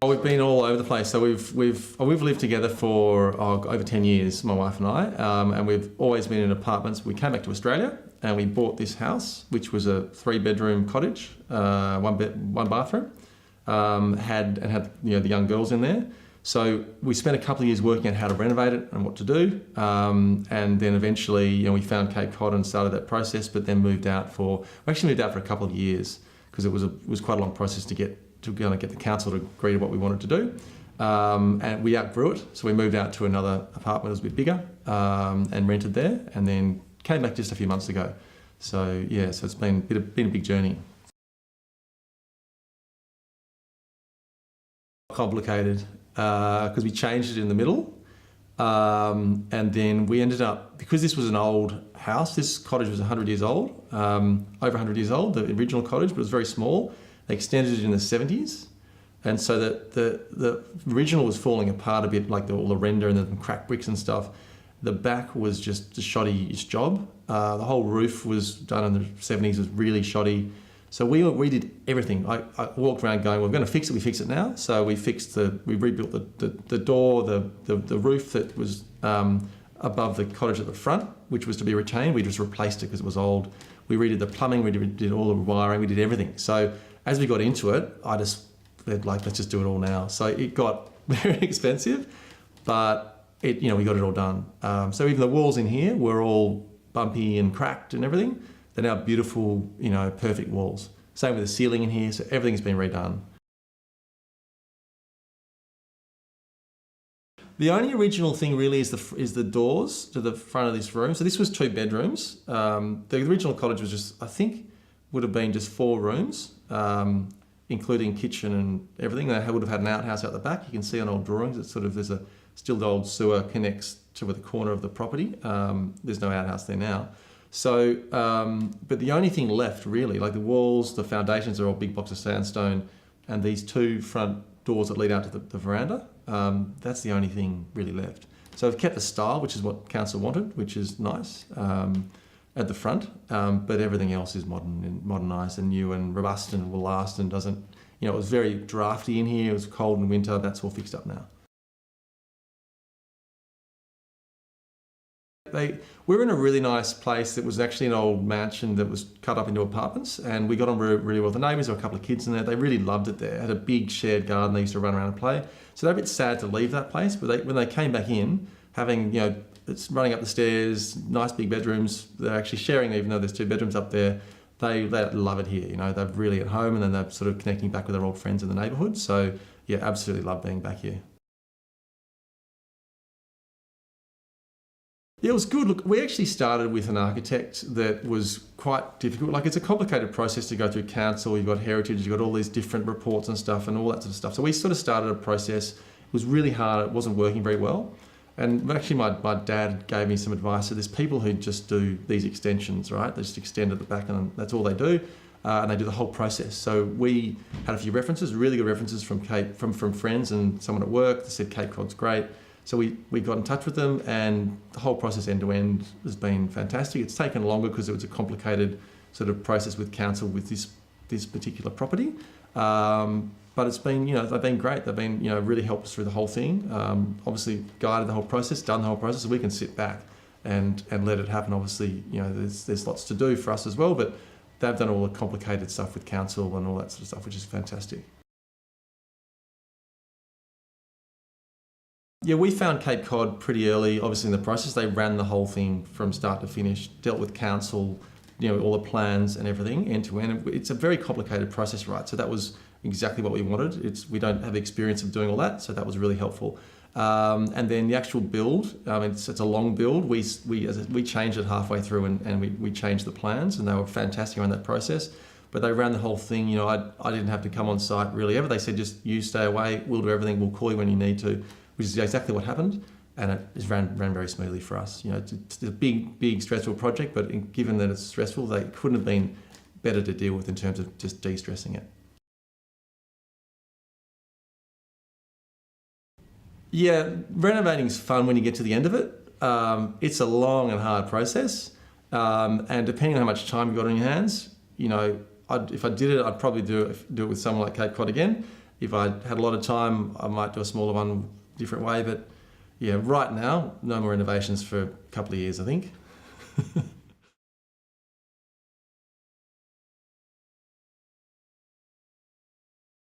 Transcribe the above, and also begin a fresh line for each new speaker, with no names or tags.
Oh, we've been all over the place. So we've lived together for over 10 years, my wife and I, and we've always been in apartments. We came back to Australia and we bought this house, which was a 3-bedroom cottage, one bathroom, had the young girls in there. So we spent a couple of years working out how to renovate it and what to do, and then eventually we found Cape Cod and started that process. But then we actually moved out for a couple of years because it was quite a long process to get the council to agree to what we wanted to do, and we outgrew it. So we moved out to another apartment that was a bit bigger and rented there, and then came back just a few months ago. So yeah, so it's been a big journey. Complicated because we changed it in the middle, and then we ended up, because this was an old house, this cottage was 100 years old, over 100 years old, the original cottage, but it was very small. They extended it in the 70s, and so the original was falling apart a bit, like all the render and the cracked bricks and stuff. The back was just a shoddy-ish job. The whole roof was done in the 70s, was really shoddy. So we did everything. I walked around going, we're going to fix it, we fix it now. So we rebuilt the door, the roof that was above the cottage at the front, which was to be retained. We just replaced it because it was old. We redid the plumbing, we did all the wiring, we did everything. So as we got into it, I just said, let's just do it all now. So it got very expensive, but we got it all done. So even the walls in here were all bumpy and cracked and everything. They're now beautiful, perfect walls. Same with the ceiling in here, so everything's been redone. The only original thing really is the doors to the front of this room. So this was 2 bedrooms. The original cottage was just, I think, would have been just 4 rooms, including kitchen and everything. They would have had an outhouse out the back. You can see on old drawings, it's still the old sewer connects to the corner of the property. There's no outhouse there now. So, but the only thing left really, like the walls, the foundations are all big blocks of sandstone, and these 2 front doors that lead out to the veranda, that's the only thing really left. So I've kept the style, which is what council wanted, which is nice, at the front, but everything else is modern and modernised and new and robust and will last and doesn't, it was very drafty in here, it was cold in winter, that's all fixed up now. We're in a really nice place that was actually an old mansion that was cut up into apartments, and we got on really well with the neighbours. There were a couple of kids in there. They really loved it there. It had a big shared garden. They used to run around and play. So they're a bit sad to leave that place, but when they came back in, having, it's running up the stairs, nice big bedrooms, they're actually sharing, even though there's 2 bedrooms up there, they love it here. They're really at home, and then they're sort of connecting back with their old friends in the neighbourhood. So yeah, absolutely love being back here. Yeah, it was good. Look, we actually started with an architect that was quite difficult. It's a complicated process to go through council. You've got heritage, you've got all these different reports and stuff and all that sort of stuff. So we sort of started a process. It was really hard. It wasn't working very well. And actually my dad gave me some advice. So there's people who just do these extensions, right? They just extend at the back and that's all they do. And they do the whole process. So we had a few references, really good references from friends and someone at work that said Cape Cod's great. So we got in touch with them, and the whole process end to end has been fantastic. It's taken longer because it was a complicated sort of process with council with this particular property. But it's been, they've been great. They've been, really helped us through the whole thing. Obviously guided the whole process, done the whole process, so we can sit back and let it happen. Obviously, there's lots to do for us as well, but they've done all the complicated stuff with council and all that sort of stuff, which is fantastic. Yeah, we found Cape Cod pretty early, obviously in the process. They ran the whole thing from start to finish, dealt with council, all the plans and everything end to end. It's a very complicated process, right? So that was exactly what we wanted. We don't have the experience of doing all that, so that was really helpful. And then the actual build, it's a long build. We changed it halfway through and we changed the plans, and they were fantastic around that process. But they ran the whole thing, I didn't have to come on site really ever. They said, just you stay away, we'll do everything, we'll call you when you need to, which is exactly what happened. And it just ran very smoothly for us. It's a big stressful project, but given that it's stressful, they couldn't have been better to deal with in terms of just de-stressing it. Yeah, renovating's fun when you get to the end of it. It's a long and hard process, and depending on how much time you've got on your hands, if I did it, I'd probably do it with someone like Cape Cod again. If I had a lot of time, I might do a smaller one, different way. But yeah, right now, no more renovations for a couple of years, I think.